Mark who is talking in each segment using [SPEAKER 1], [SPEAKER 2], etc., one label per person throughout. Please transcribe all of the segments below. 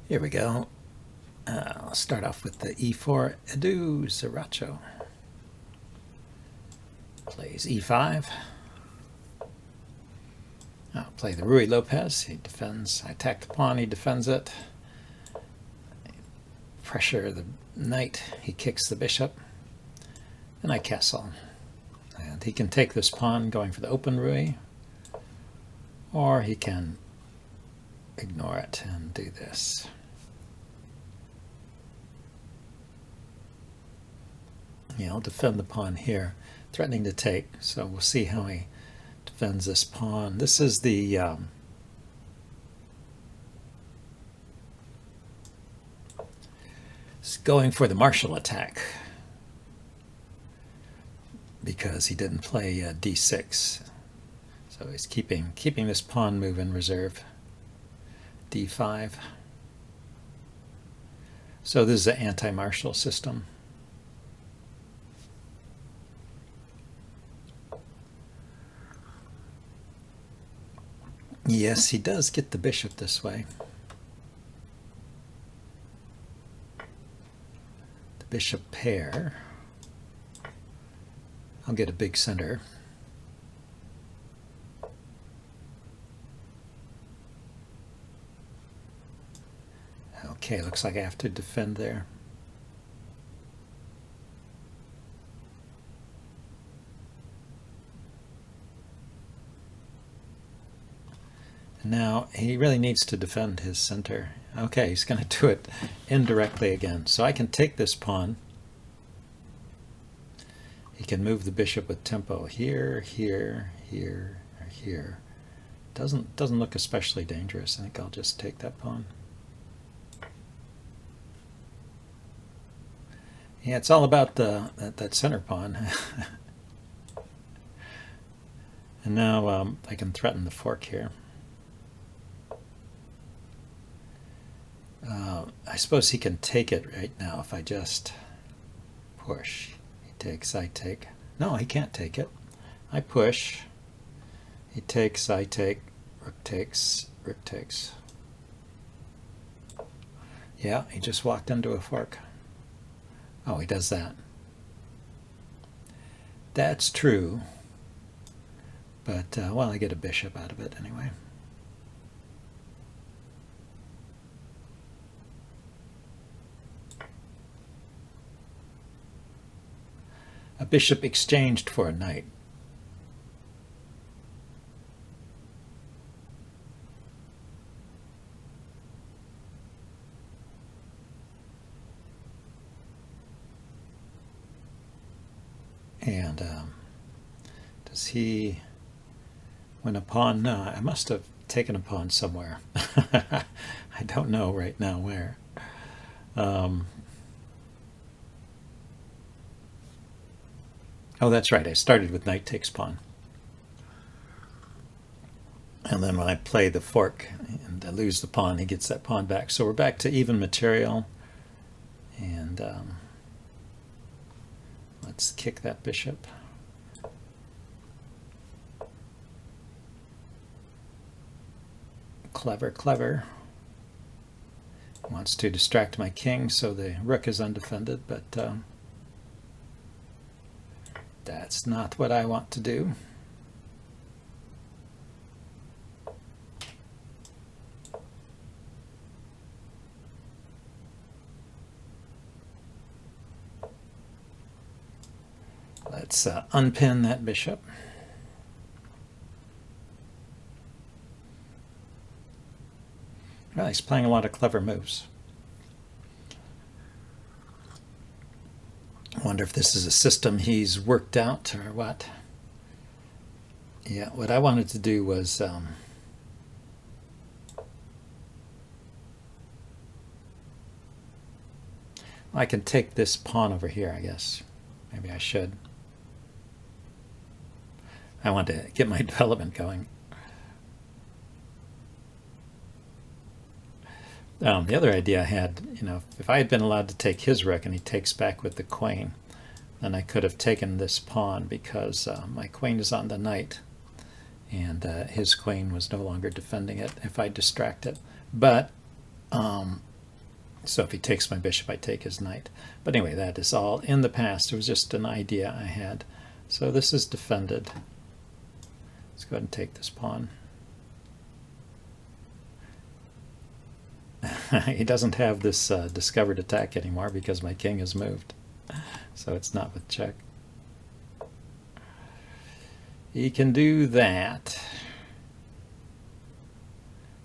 [SPEAKER 1] Here we go. I'll start off with the e4 Edu Zaracho. Plays e5. I'll play the Ruy Lopez. He defends. I attack the pawn. He defends it. Pressure the knight. He kicks the bishop. And I castle. And he can take this pawn going for the open Ruy. Or he can ignore it and do this. Yeah, I'll defend the pawn here, threatening to take. So we'll see how he defends this pawn. This is the it's going for the Marshall attack because he didn't play d6. So he's keeping this pawn move in reserve. d5. So this is an anti-Marshall system. Yes, he does get the bishop this way. The bishop pair. I'll get a big center. Okay, looks like I have to defend there. Now, he really needs to defend his center. Okay, he's going to do it indirectly again. So I can take this pawn. He can move the bishop with tempo here, here, here, or here. Doesn't look especially dangerous. I think I'll just take that pawn. Yeah, it's all about that center pawn. And now I can threaten the fork here. I suppose he can take it right now if I just push. He takes, I take. No, he can't take it. I push. He takes, I take. Rook takes, rook takes. Yeah, he just walked into a fork. Oh, he does that. That's true. But, well, I get a bishop out of it anyway. A bishop exchanged for a knight. And does he win a pawn? No, I must have taken a pawn somewhere. I don't know right now where. Oh, that's right. I started with knight takes pawn. And then when I play the fork and I lose the pawn, he gets that pawn back. So we're back to even material. And let's kick that bishop. Clever, clever. Wants to distract my king so the rook is undefended, but that's not what I want to do. Let's unpin that bishop. Well, he's playing a lot of clever moves. I wonder if this is a system he's worked out or what. Yeah, what I wanted to do was I can take this pawn over here, I guess. Maybe I should. I want to get my development going. The other idea I had, if I had been allowed to take his rook and he takes back with the queen, then I could have taken this pawn because my queen is on the knight and his queen was no longer defending it if I distract it. But So if he takes my bishop, I take his knight. But anyway, that is all in the past. It was just an idea I had. So this is defended. Let's go ahead and take this pawn. He doesn't have this discovered attack anymore because my king has moved. So it's not with check. He can do that.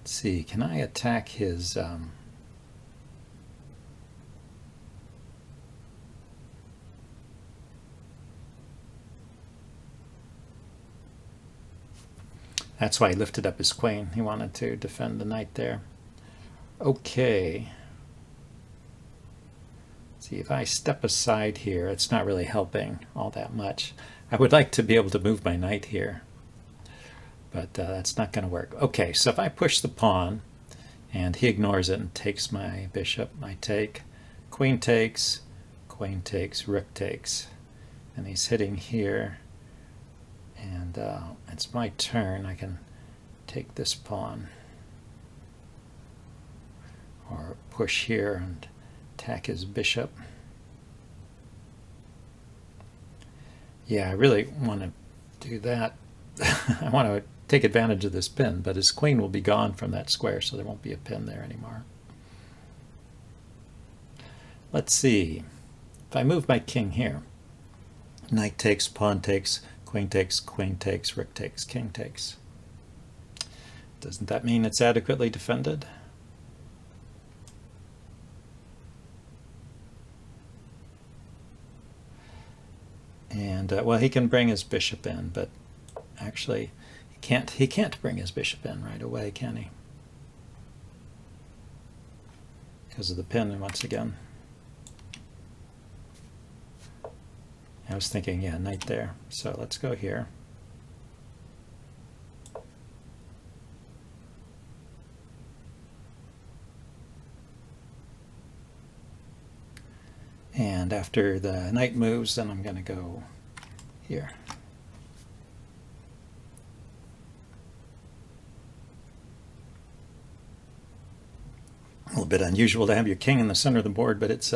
[SPEAKER 1] Let's see, can I attack his... That's why he lifted up his queen. He wanted to defend the knight there. Okay. See, if I step aside here, it's not really helping all that much. I would like to be able to move my knight here, but that's not going to work. Okay, so if I push the pawn and he ignores it and takes my bishop, I take, queen takes, rook takes, and he's hitting here, and it's my turn. I can take this pawn or push here and attack his bishop. Yeah, I really want to do that. I want to take advantage of this pin, but his queen will be gone from that square, so there won't be a pin there anymore. Let's see. If I move my king here, knight takes, pawn takes, queen takes, rook takes, king takes. Doesn't that mean it's adequately defended? And well, he can bring his bishop in, but actually he can't bring his bishop in right away, can he? Because of the pin once again. I was thinking, yeah, knight there. So let's go here. And after the knight moves, then I'm going to go here. A little bit unusual to have your king in the center of the board, but it's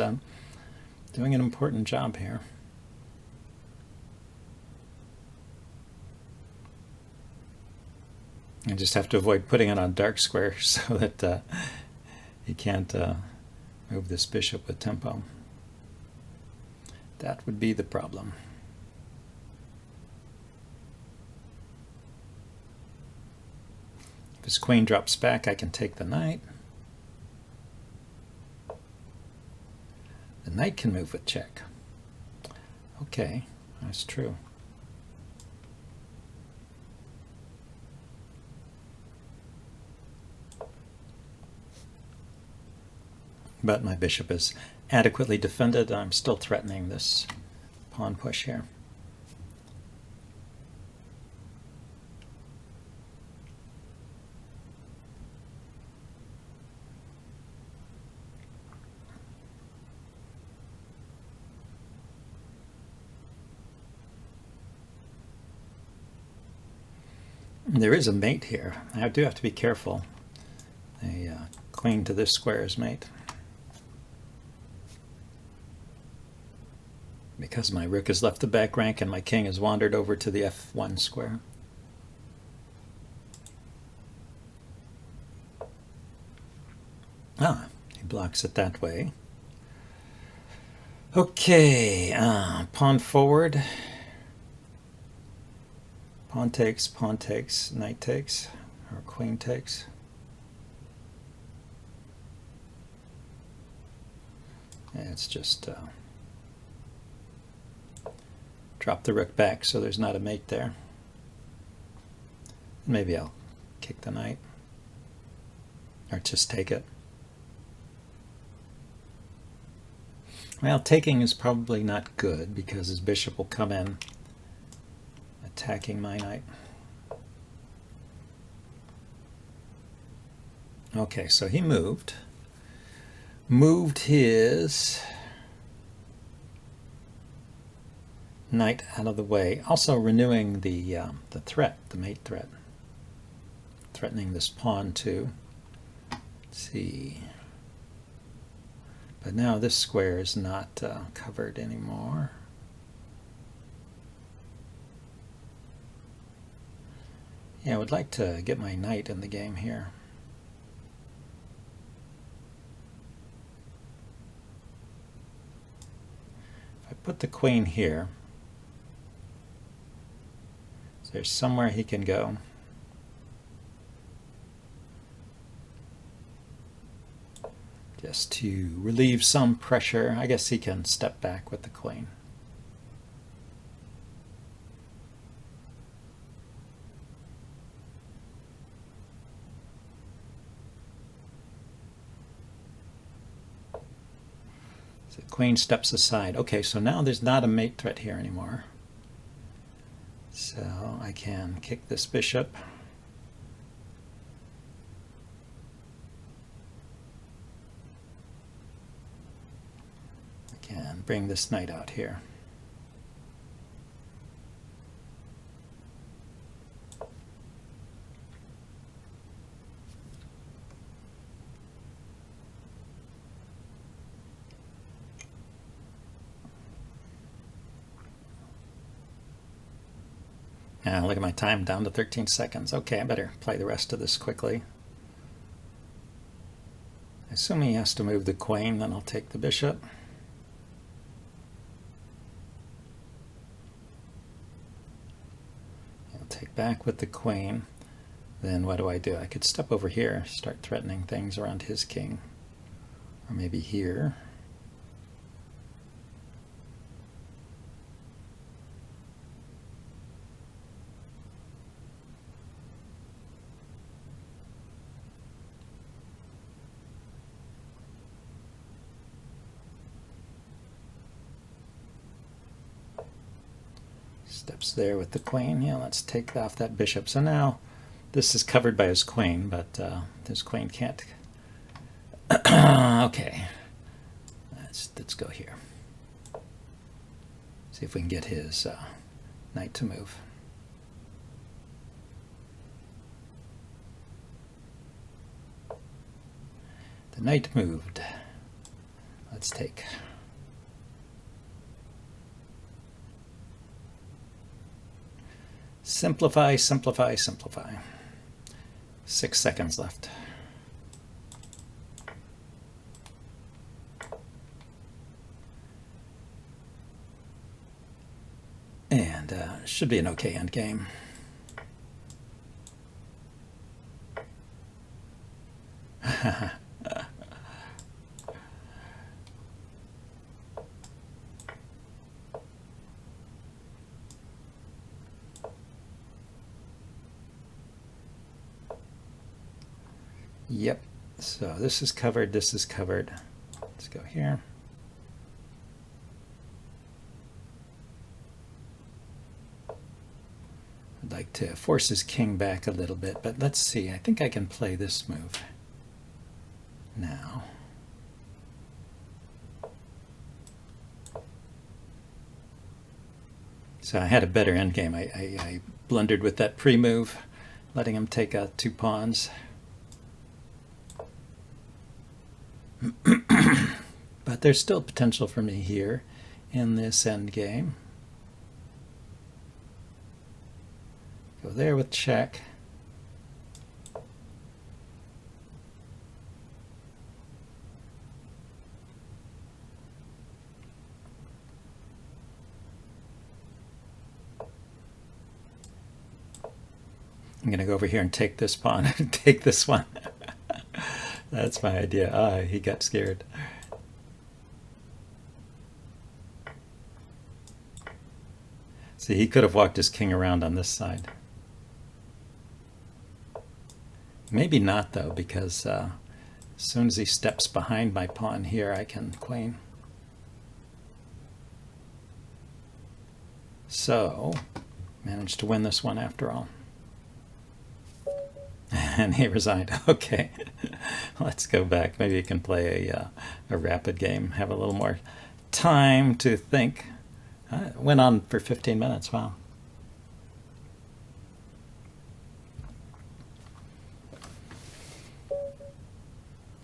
[SPEAKER 1] doing an important job here. I just have to avoid putting it on dark square so that he can't move this bishop with tempo. That would be the problem. If his queen drops back, I can take the knight. The knight can move with check. Okay, that's true. But my bishop is adequately defended. I'm still threatening this pawn push here. There is a mate here. I do have to be careful. A queen to this square is mate. Because my rook has left the back rank and my king has wandered over to the f1 square. Ah, he blocks it that way. Okay, pawn forward. Pawn takes, knight takes, or queen takes. And it's just drop the rook back so there's not a mate there. Maybe I'll kick the knight, or just take it. Well, taking is probably not good because his bishop will come in attacking my knight. Okay, so he moved his knight out of the way, also renewing the threat, the mate threat, threatening this pawn too. Let's see. But now this square is not covered anymore. Yeah, I would like to get my knight in the game here. If I put the queen here, so there's somewhere he can go. Just to relieve some pressure. I guess he can step back with the queen. So the queen steps aside. Okay, so now there's not a mate threat here anymore. So I can kick this bishop. And bring this knight out here. Now look at my time, down to 13 seconds. Okay, I better play the rest of this quickly. Assuming he has to move the queen, then I'll take the bishop. Take back with the queen. Then what do? I could step over here, start threatening things around his king. Or maybe here. Steps there with the queen. Yeah, let's take off that bishop. So now this is covered by his queen, but his queen can't. Okay, let's go here. See if we can get his knight to move. The knight moved. Let's take. Simplify, simplify, simplify. 6 seconds left. And should be an okay end game. Yep, so this is covered, this is covered. Let's go here. I'd like to force his king back a little bit, but let's see. I think I can play this move now. So I had a better endgame. I blundered with that pre-move, letting him take out 2 pawns. But there's still potential for me here in this endgame. Go there with check. I'm going to go over here and take this pawn and take this one. That's my idea. Ah, he got scared. See, he could have walked his king around on this side. Maybe not, though, because as soon as he steps behind my pawn here, I can queen. So, managed to win this one after all. And he resigned. Okay, let's go back. Maybe you can play a rapid game, have a little more time to think. It went on for 15 minutes. Wow.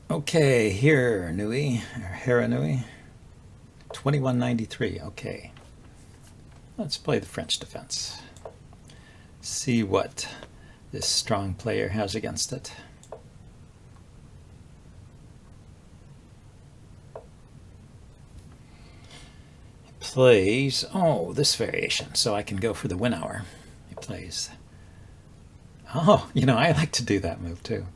[SPEAKER 1] Okay, here, Nui, or Hera Nui. 2193, okay. Let's play the French defense. See what this strong player has against it. He plays, oh, this variation, so I can go for the win hour. He plays, oh, you know, I like to do that move too.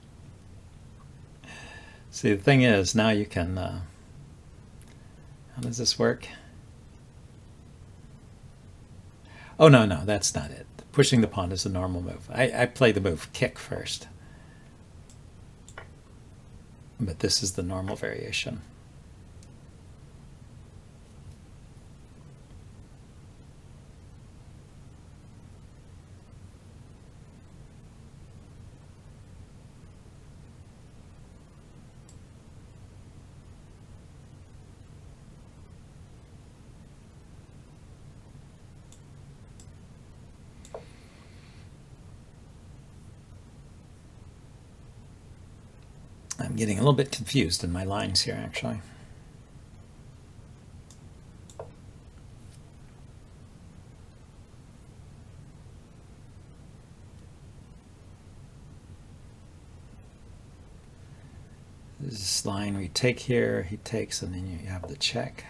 [SPEAKER 1] See, the thing is, now you can, how does this work? Oh, no, that's not it. Pushing the pawn is the normal move. I play the move kick first. But this is the normal variation. I'm getting a little bit confused in my lines here, actually. This line we take here, he takes, and then you have the check.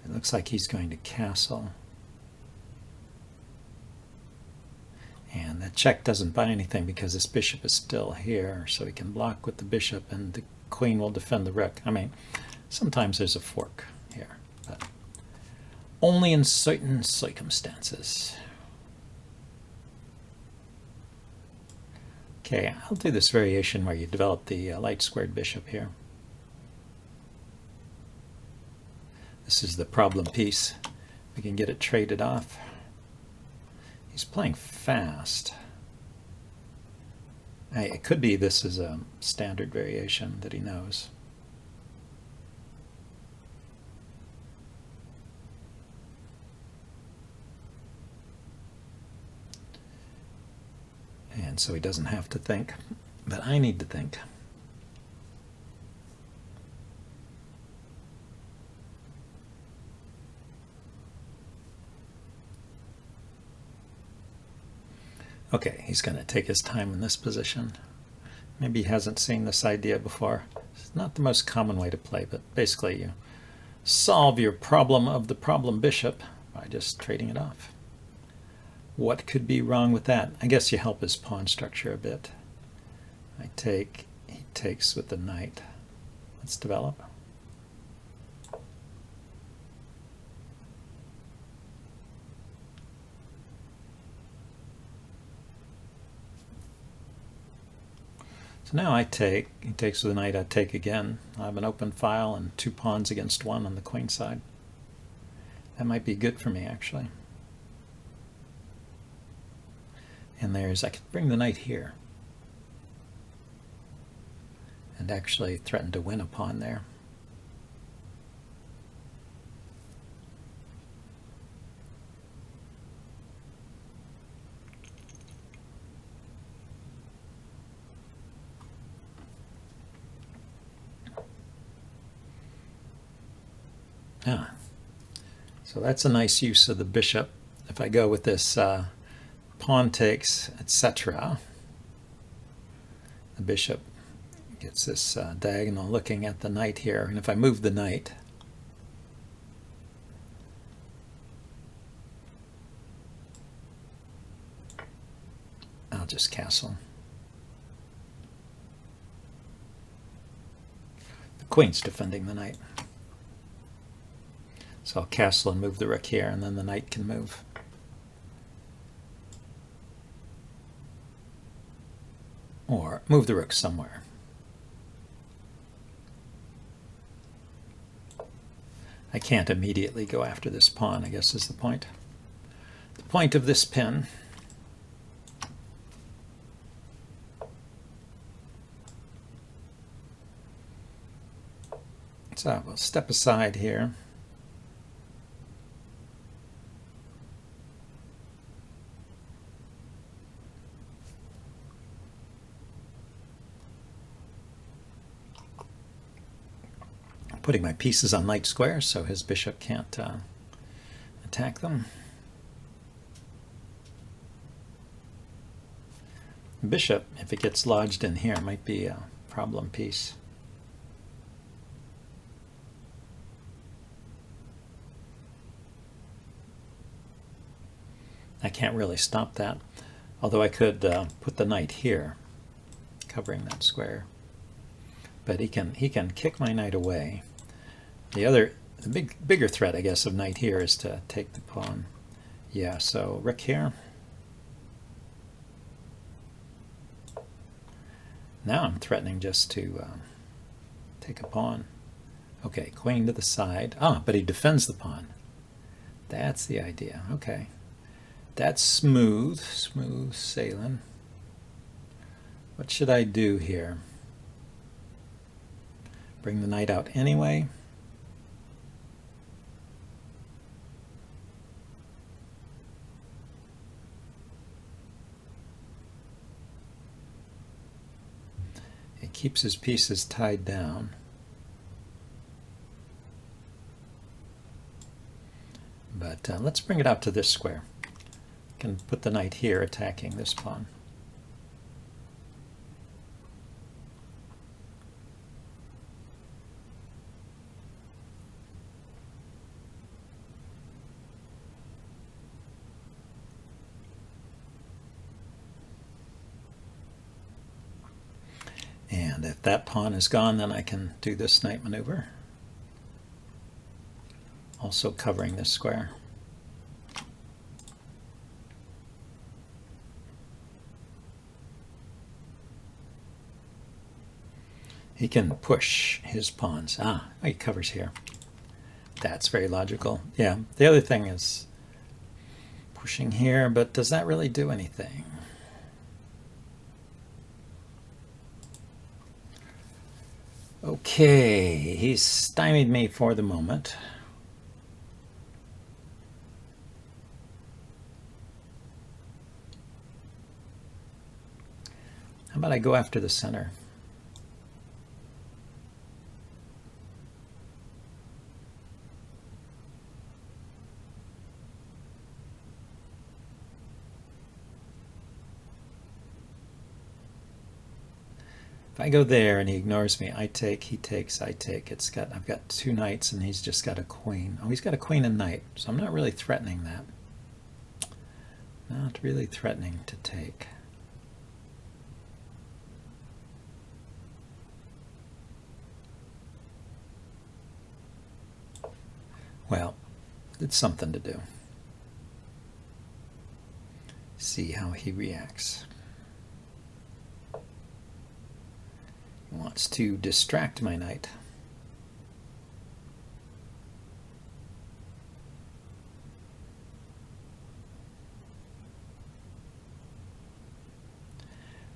[SPEAKER 1] It looks like he's going to castle. And that check doesn't buy anything because this bishop is still here, so he can block with the bishop and the queen will defend the rook. I mean, sometimes there's a fork here, but only in certain circumstances. Okay, I'll do this variation where you develop the light squared bishop here. This is the problem piece. We can get it traded off. He's playing fast. It could be this is a standard variation that he knows. And so he doesn't have to think, but I need to think. Okay, he's going to take his time in this position. Maybe he hasn't seen this idea before. It's not the most common way to play, but basically you solve your problem of the problem bishop by just trading it off. What could be wrong with that? I guess you help his pawn structure a bit. I take, he takes with the knight. Let's develop. So now I take, he takes with the knight, I take again. I have an open file and 2 pawns against 1 on the queen side. That might be good for me, actually. And there's, I could bring the knight here and actually threaten to win a pawn there. Ah, so that's a nice use of the bishop. If I go with this pawn takes, etc., the bishop gets this diagonal looking at the knight here. And if I move the knight, I'll just castle. The queen's defending the knight. So I'll castle and move the rook here, and then the knight can move. Or move the rook somewhere. I can't immediately go after this pawn, I guess is the point. The point of this pin so we'll step aside here. putting my pieces on light squares so his bishop can't attack them. Bishop, if it gets lodged in here, might be a problem piece. I can't really stop that, although I could put the knight here, covering that square. But he can kick my knight away. The bigger threat, I guess, of knight here is to take the pawn. Yeah, so rook here. Now I'm threatening just to take a pawn. Okay, queen to the side. Ah, but he defends the pawn. That's the idea. Okay. That's smooth sailing. What should I do here? Bring the knight out anyway. He keeps his pieces tied down. But let's bring it out to this square. Can put the knight here attacking this pawn. And if that pawn is gone, then I can do this knight maneuver, also covering this square. He can push his pawns. Ah, he covers here. That's very logical. Yeah, the other thing is pushing here, but does that really do anything? Okay, he's stymied me for the moment. How about I go after the center? If I go there and he ignores me, I take, he takes, I take. I've got two knights and he's just got a queen. Oh, he's got a queen and knight, so I'm not really threatening that. Not really threatening to take. Well, it's something to do. See how he reacts. He wants to distract my knight.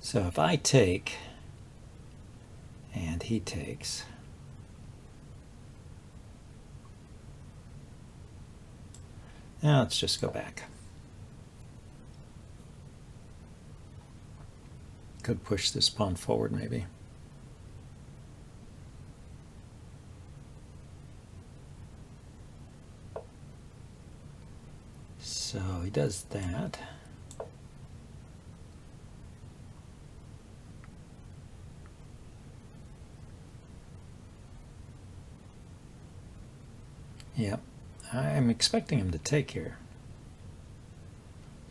[SPEAKER 1] So if I take and he takes, now let's just go back. Could push this pawn forward maybe. So he does that. Yep, I'm expecting him to take here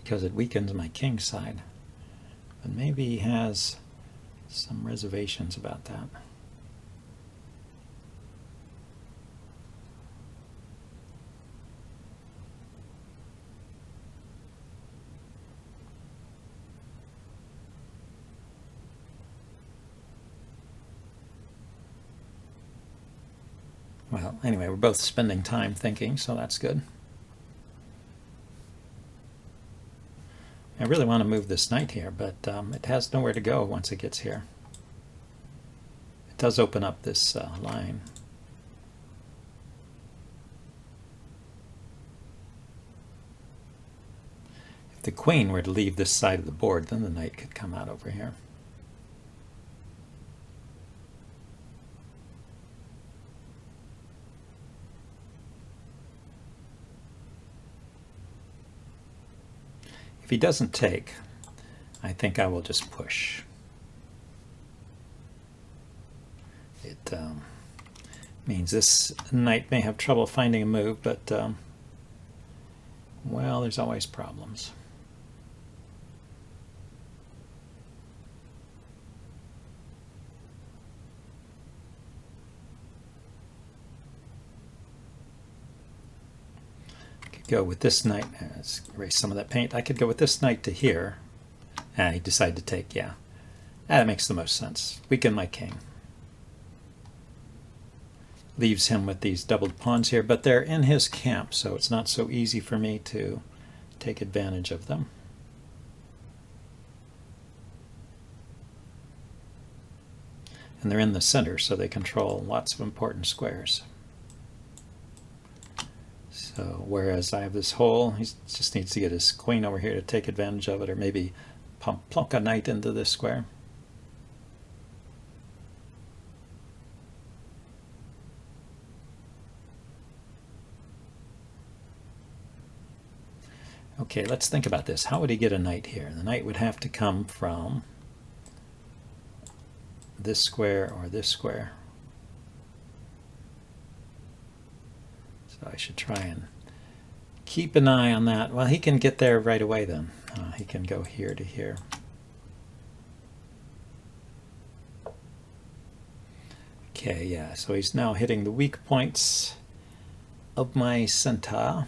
[SPEAKER 1] because it weakens my king side. But maybe he has some reservations about that. Well, anyway, we're both spending time thinking, so that's good. I really want to move this knight here, but it has nowhere to go once it gets here. It does open up this line. If the queen were to leave this side of the board, then the knight could come out over here. If he doesn't take, I think I will just push. It means this knight may have trouble finding a move, but well, there's always problems. Go with this knight. Let's erase some of that paint. I could go with this knight to here. He decided to take, yeah. That makes the most sense. Weaken my king. Leaves him with these doubled pawns here, but they're in his camp, so it's not so easy for me to take advantage of them. And they're in the center, so they control lots of important squares. So whereas I have this hole, he just needs to get his queen over here to take advantage of it, or maybe plunk a knight into this square. Okay, let's think about this. How would he get a knight here? The knight would have to come from this square or this square. So I should try and keep an eye on that. Well, he can get there right away then. He can go here to here. Okay, yeah, so he's now hitting the weak points of my centaur.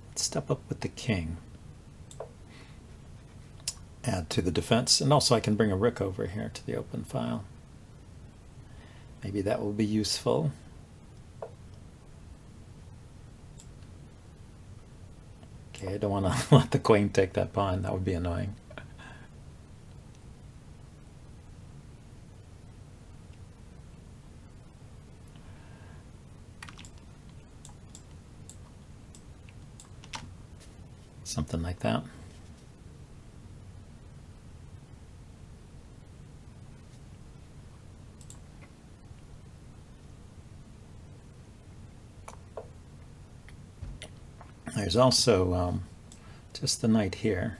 [SPEAKER 1] Let's step up with the king. Add to the defense, and also I can bring a rook over here to the open file. Maybe that will be useful. Okay, I don't want to let the queen take that pawn. That would be annoying. Something like that. There's also just the knight here.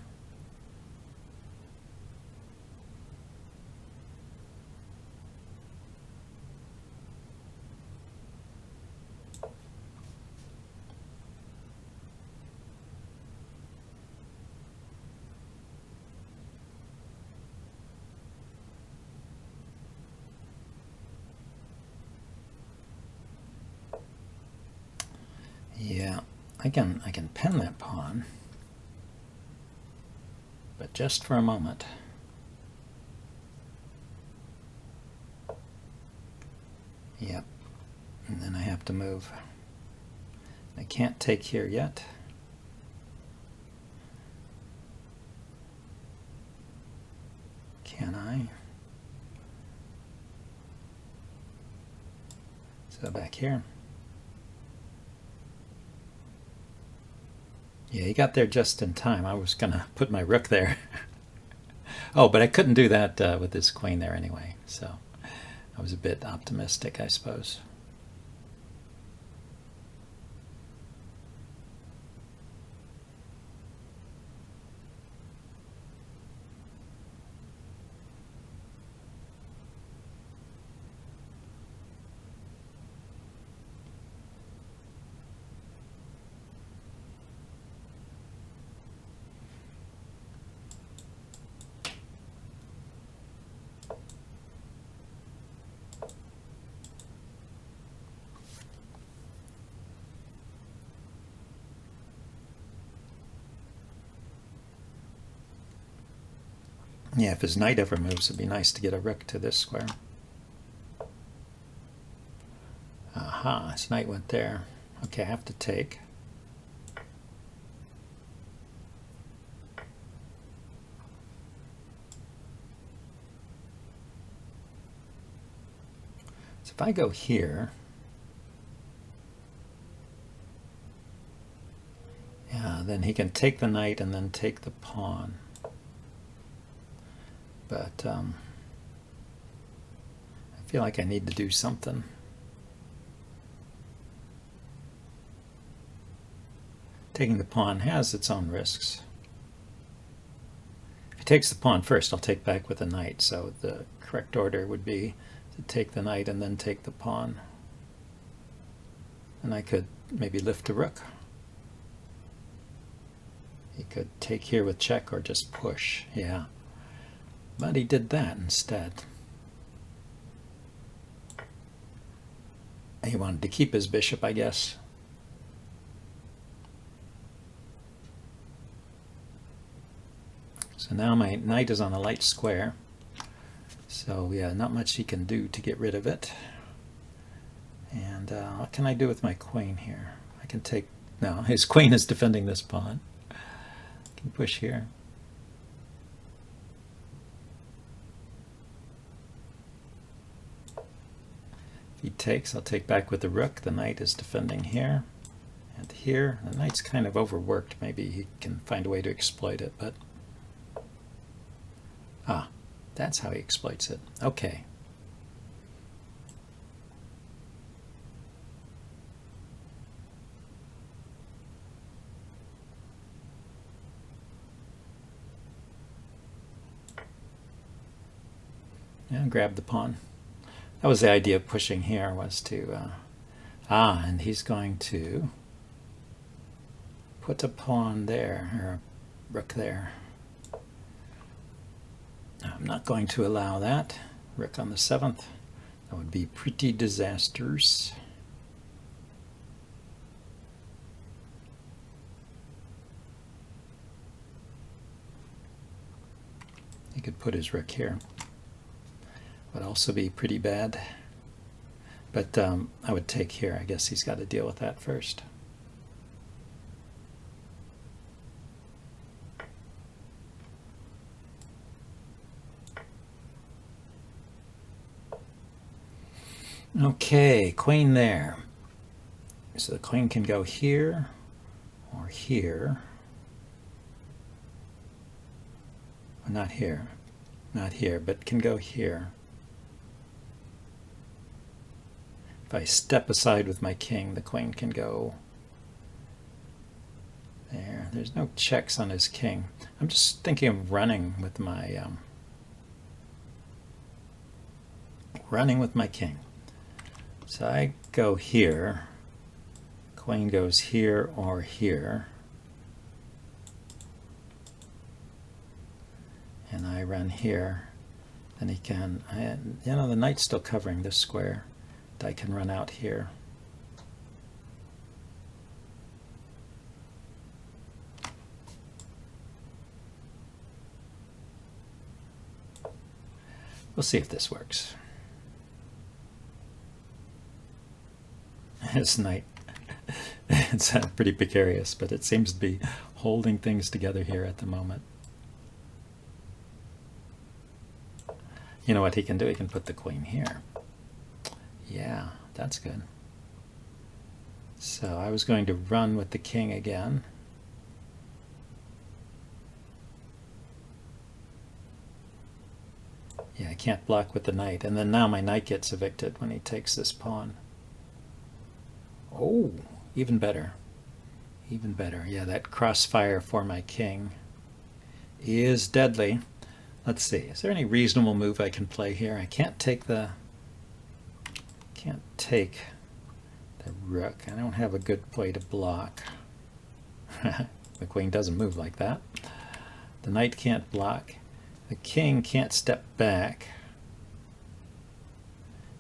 [SPEAKER 1] Yeah, I can pin that pawn, but just for a moment. Yep, and then I have to move. I can't take here yet. Can I? So back here. Yeah, he got there just in time. I was going to put my rook there. Oh, but I couldn't do that with this queen there anyway, so I was a bit optimistic, I suppose. Yeah, if his knight ever moves, it'd be nice to get a rook to this square. Aha, his knight went there. Okay, I have to take. So if I go here, yeah, then he can take the knight and then take the pawn. But I feel like I need to do something. Taking the pawn has its own risks. If he takes the pawn first, I'll take back with the knight, so the correct order would be to take the knight and then take the pawn. And I could maybe lift a rook. He could take here with check or just push, yeah. But he did that instead. He wanted to keep his bishop, I guess. So now my knight is on a light square. So yeah, not much he can do to get rid of it. And what can I do with my queen here? I can take, no, his queen is defending this pawn. I can push here. If he takes, I'll take back with the rook. The knight is defending here and here. The knight's kind of overworked. Maybe he can find a way to exploit it, but that's how he exploits it. Okay. Yeah, grab the pawn. That was the idea of pushing here, was to, and he's going to put a pawn there, or a rook there. I'm not going to allow that. Rook on the 7th. That would be pretty disastrous. He could put his rook here. Would also be pretty bad. But I would take here. I guess he's got to deal with that first. Okay, queen there. So the queen can go here or here. Well, not here. Not here, but can go here. If I step aside with my king, the queen can go there. There's no checks on his king. I'm just thinking of running with my king. So I go here. Queen goes here or here. And I run here. Then he can, you know, the knight's still covering this square. I can run out here. We'll see if this works. This knight, it's pretty precarious, but it seems to be holding things together here at the moment. You know what he can do? He can put the queen here. Yeah, that's good. So I was going to run with the king again. Yeah, I can't block with the knight. And then now my knight gets evicted when he takes this pawn. Oh, even better. Even better. Yeah, that crossfire for my king is deadly. Let's see. Is there any reasonable move I can play here? I can't take the rook. I don't have a good way to block. The queen doesn't move like that. The knight can't block. The king can't step back.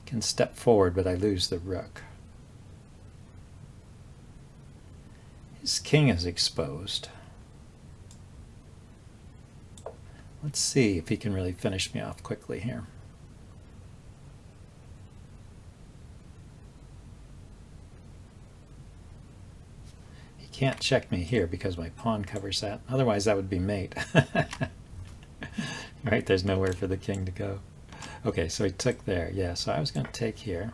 [SPEAKER 1] Can step forward, but I lose the rook. His king is exposed. Let's see if he can really finish me off quickly here. He can't check me here because my pawn covers that. Otherwise that would be mate. Right, there's nowhere for the king to go. Okay, so he took there. Yeah, so I was going to take here.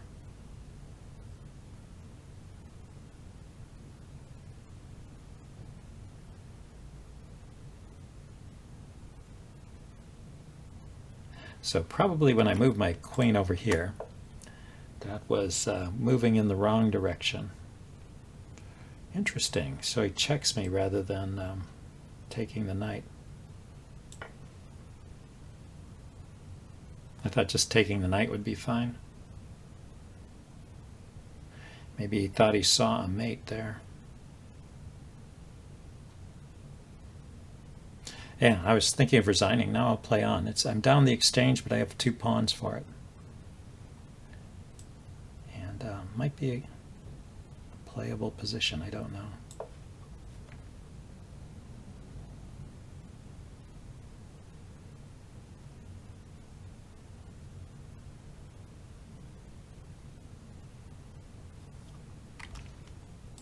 [SPEAKER 1] So probably when I moved my queen over here, that was moving in the wrong direction. Interesting. So he checks me rather than taking the knight. I thought just taking the knight would be fine. Maybe he thought he saw a mate there. Yeah, I was thinking of resigning. Now I'll play on. I'm down the exchange, but I have 2 pawns for it. And might be a playable position. I don't know.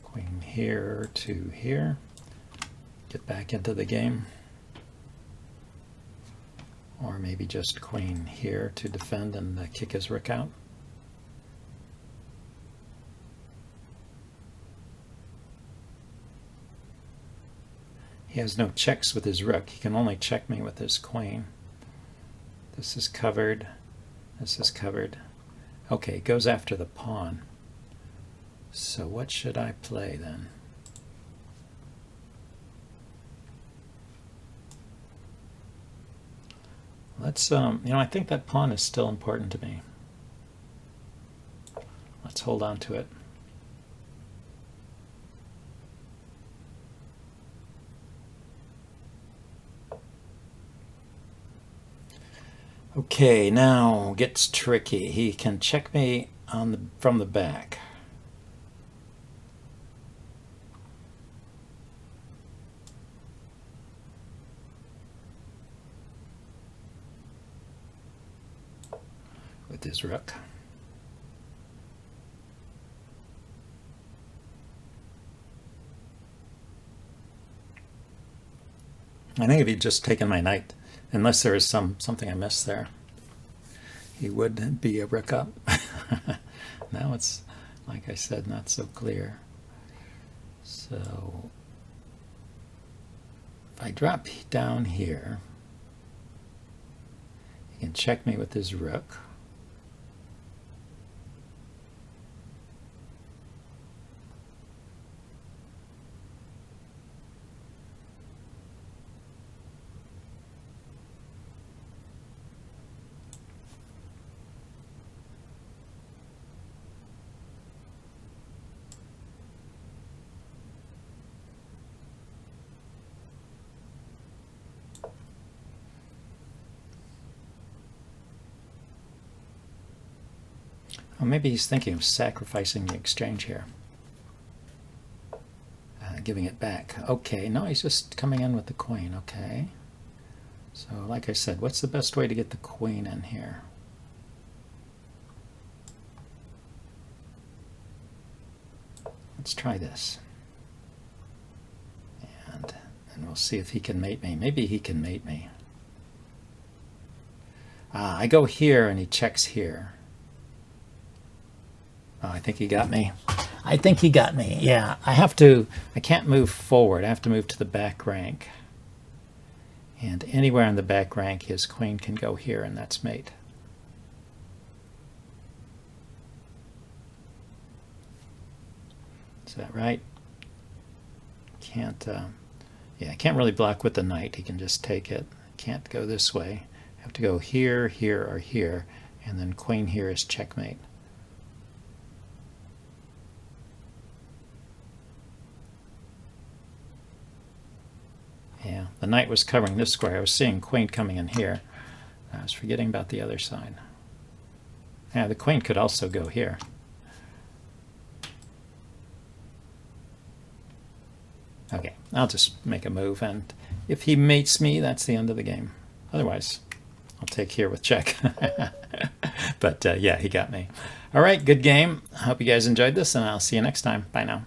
[SPEAKER 1] Queen here to here. Get back into the game. Or maybe just queen here to defend and kick his rook out. He has no checks with his rook. He can only check me with his queen. This is covered. This is covered. Okay, it goes after the pawn. So what should I play then? Let's, I think that pawn is still important to me. Let's hold on to it. Okay, now gets tricky. He can check me from the back. With his rook. I think if he'd just taken my knight, unless there is something I missed there, he would be a rook up. Now it's, like I said, not so clear. So if I drop down here, he can check me with his rook. Well, maybe he's thinking of sacrificing the exchange here. Giving it back. Okay, no, he's just coming in with the queen. Okay. So, like I said, what's the best way to get the queen in here? Let's try this. And we'll see if he can mate me. Maybe he can mate me. I go here and he checks here. Oh, I think he got me. I think he got me. Yeah, I can't move forward. I have to move to the back rank. And anywhere in the back rank, his queen can go here, and that's mate. Is that right? Can't, yeah, I can't really block with the knight. He can just take it. Can't go this way. I have to go here, here, or here, and then queen here is checkmate. Yeah, the knight was covering this square. I was seeing queen coming in here. I was forgetting about the other side. Yeah, the queen could also go here. Okay, I'll just make a move, and if he mates me, that's the end of the game. Otherwise, I'll take here with check. But yeah, he got me. All right, good game. I hope you guys enjoyed this, and I'll see you next time. Bye now.